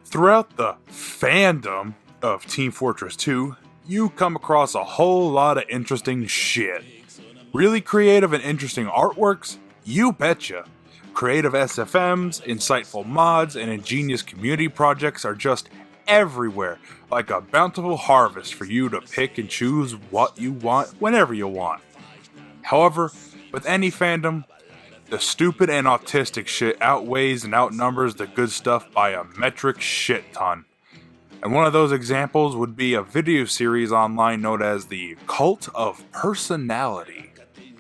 Throughout the fandom of Team Fortress 2, you come across a whole lot of interesting shit. Really creative and interesting artworks? You betcha. Creative SFMs, insightful mods, and ingenious community projects are just everywhere, like a bountiful harvest for you to pick and choose what you want whenever you want. However, with any fandom, the stupid and autistic shit outweighs and outnumbers the good stuff by a metric shit ton. And one of those examples would be a video series online known as the Cult of Personality.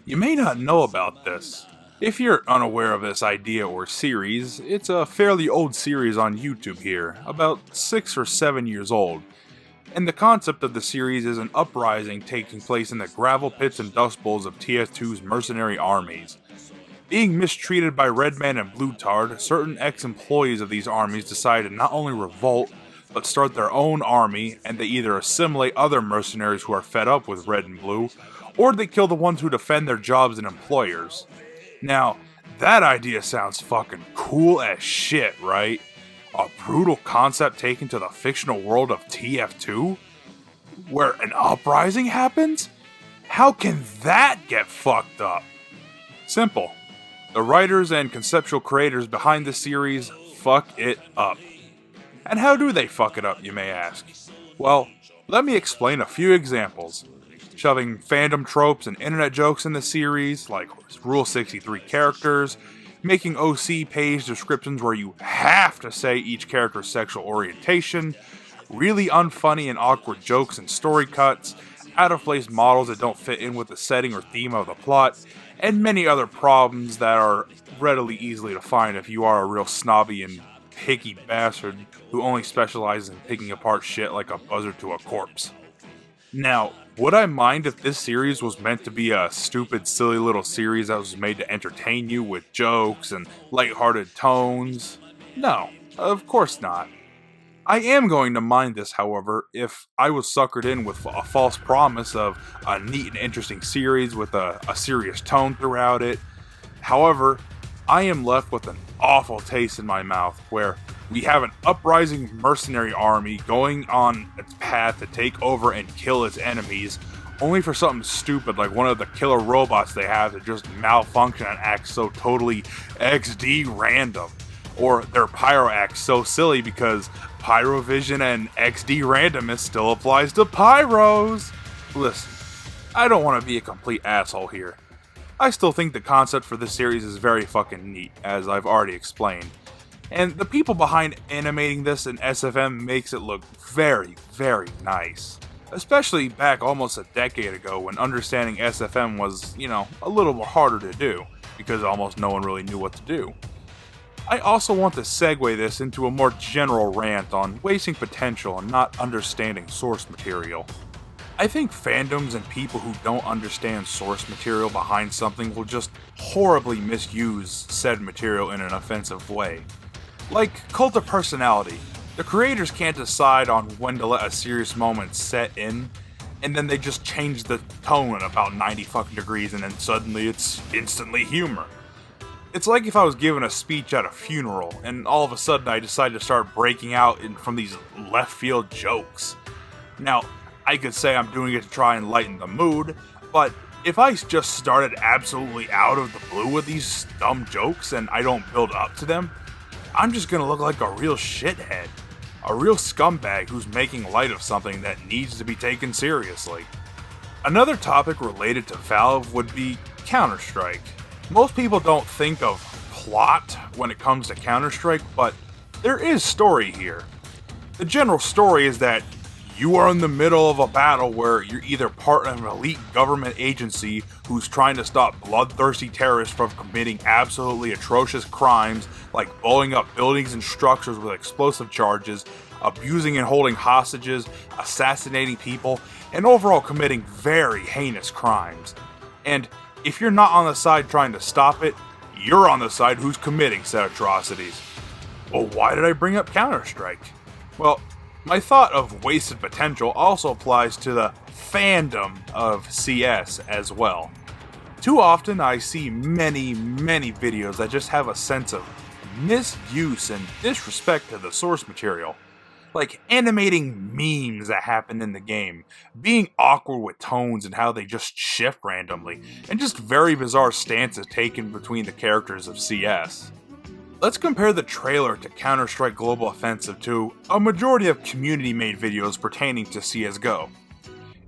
You may not know about this. If you're unaware of this idea or series, it's a fairly old series on YouTube here, about 6 or 7 years old. And the concept of the series is an uprising taking place in the gravel pits and dust bowls of TF2's mercenary armies. Being mistreated by Redman and Bluetard, certain ex-employees of these armies decide to not only revolt, but start their own army, and they either assimilate other mercenaries who are fed up with Red and Blue, or they kill the ones who defend their jobs and employers. Now, that idea sounds fucking cool as shit, right? A brutal concept taken to the fictional world of TF2? Where an uprising happens? How can that get fucked up? Simple. The writers and conceptual creators behind the series fuck it up. And how do they fuck it up, you may ask? Well, let me explain a few examples. Shoving fandom tropes and internet jokes in the series, like Rule 63 characters, making OC page descriptions where you have to say each character's sexual orientation, really unfunny and awkward jokes and story cuts, out-of-place models that don't fit in with the setting or theme of the plot, and many other problems that are readily easily to find if you are a real snobby and picky bastard who only specializes in picking apart shit like a buzzard to a corpse. Now, would I mind if this series was meant to be a stupid, silly little series that was made to entertain you with jokes and lighthearted tones? No, of course not. I am going to mind this, however, if I was suckered in with a false promise of a neat and interesting series with a serious tone throughout it. However, I am left with an awful taste in my mouth where we have an uprising mercenary army going on its path to take over and kill its enemies, only for something stupid like one of the killer robots they have to just malfunction and act so totally XD random. Or their pyro acts so silly because Pyrovision and XD randomness still applies to pyros. Listen, I don't want to be a complete asshole here. I still think the concept for this series is very fucking neat, as I've already explained. And the people behind animating this in SFM makes it look very, very nice. Especially back almost a decade ago when understanding SFM was, a little more harder to do, because almost no one really knew what to do. I also want to segue this into a more general rant on wasting potential and not understanding source material. I think fandoms and people who don't understand source material behind something will just horribly misuse said material in an offensive way. Like Cult of Personality, the creators can't decide on when to let a serious moment set in, and then they just change the tone about 90 fucking degrees and then suddenly it's instantly humor. It's like if I was giving a speech at a funeral, and all of a sudden I decided to start breaking out from these left field jokes. Now, I could say I'm doing it to try and lighten the mood, but if I just started absolutely out of the blue with these dumb jokes and I don't build up to them, I'm just gonna look like a real shithead. A real scumbag who's making light of something that needs to be taken seriously. Another topic related to Valve would be CounterStrike. Most people don't think of plot when it comes to CounterStrike, but there is story here. The general story is that you are in the middle of a battle where you're either part of an elite government agency who's trying to stop bloodthirsty terrorists from committing absolutely atrocious crimes like blowing up buildings and structures with explosive charges, abusing and holding hostages, assassinating people, and overall committing very heinous crimes. And if you're not on the side trying to stop it, you're on the side who's committing said atrocities. Well, why did I bring up Counter-Strike? Well, my thought of wasted potential also applies to the fandom of CS as well. Too often I see many videos that just have a sense of misuse and disrespect to the source material. Like animating memes that happen in the game, being awkward with tones and how they just shift randomly, and just very bizarre stances taken between the characters of CS. Let's compare the trailer to CounterStrike Global Offensive 2, a majority of community-made videos pertaining to CSGO.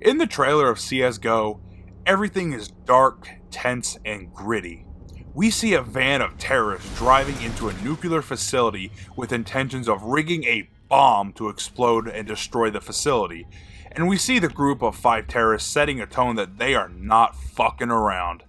In the trailer of CSGO, everything is dark, tense, and gritty. We see a van of terrorists driving into a nuclear facility with intentions of rigging a bomb to explode and destroy the facility, and we see the group of 5 terrorists setting a tone that they are not fucking around.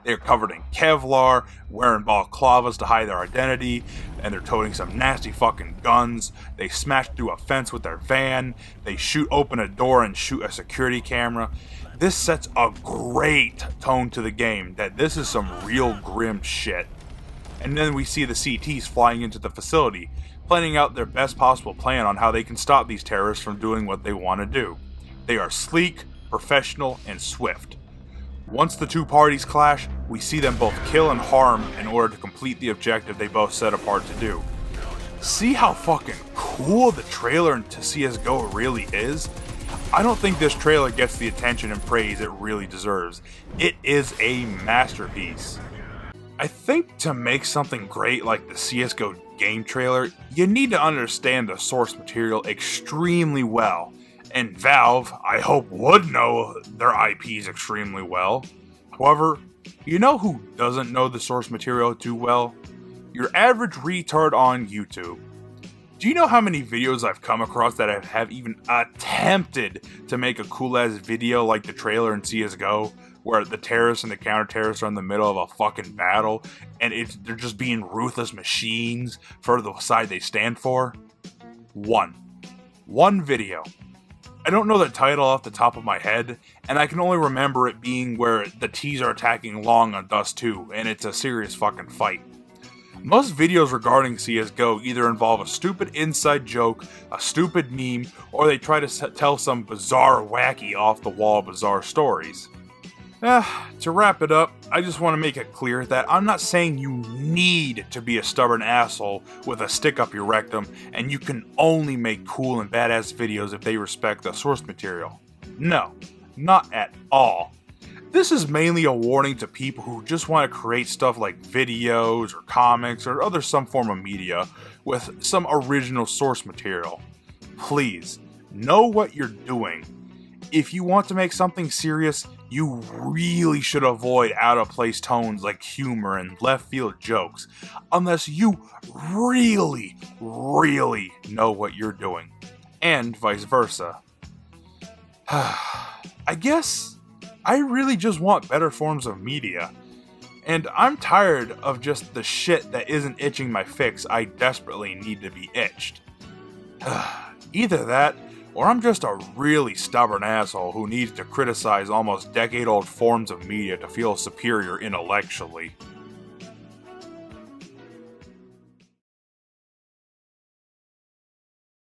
They're covered in Kevlar, wearing balaclavas to hide their identity, and they're toting some nasty fucking guns. They smash through a fence with their van, they shoot open a door and shoot a security camera. This sets a great tone to the game that this is some real grim shit. And then we see the CTs flying into the facility, planning out their best possible plan on how they can stop these terrorists from doing what they want to do. They are sleek, professional, and swift. Once the two parties clash, we see them both kill and harm in order to complete the objective they both set apart to do. See how fucking cool the trailer to CSGO really is? I don't think this trailer gets the attention and praise it really deserves. It is a masterpiece. I think to make something great like the CSGO game trailer, you need to understand the source material extremely well. And Valve, I hope, would know their IPs extremely well. However, you know who doesn't know the source material too well? Your average retard on YouTube. Do you know how many videos I've come across that have even attempted to make a cool ass video like the trailer in CSGO, where the terrorists and the counter-terrorists are in the middle of a fucking battle, and they're just being ruthless machines for the side they stand for? One video. I don't know the title off the top of my head, and I can only remember it being where the T's are attacking Long on Dust 2, and it's a serious fucking fight. Most videos regarding CSGO either involve a stupid inside joke, a stupid meme, or they try to tell some bizarre, wacky, off-the-wall bizarre stories. To wrap it up, I just want to make it clear that I'm not saying you need to be a stubborn asshole with a stick up your rectum, and you can only make cool and badass videos if they respect the source material. No, not at all. This is mainly a warning to people who just want to create stuff like videos or comics or other some form of media with some original source material. Please, know what you're doing. If you want to make something serious, you really should avoid out-of-place tones like humor and left-field jokes, unless you really know what you're doing, and vice versa. I guess I really just want better forms of media, and I'm tired of just the shit that isn't itching my fix I desperately need to be itched. Either that, or I'm just a really stubborn asshole who needs to criticize almost decade-old forms of media to feel superior intellectually.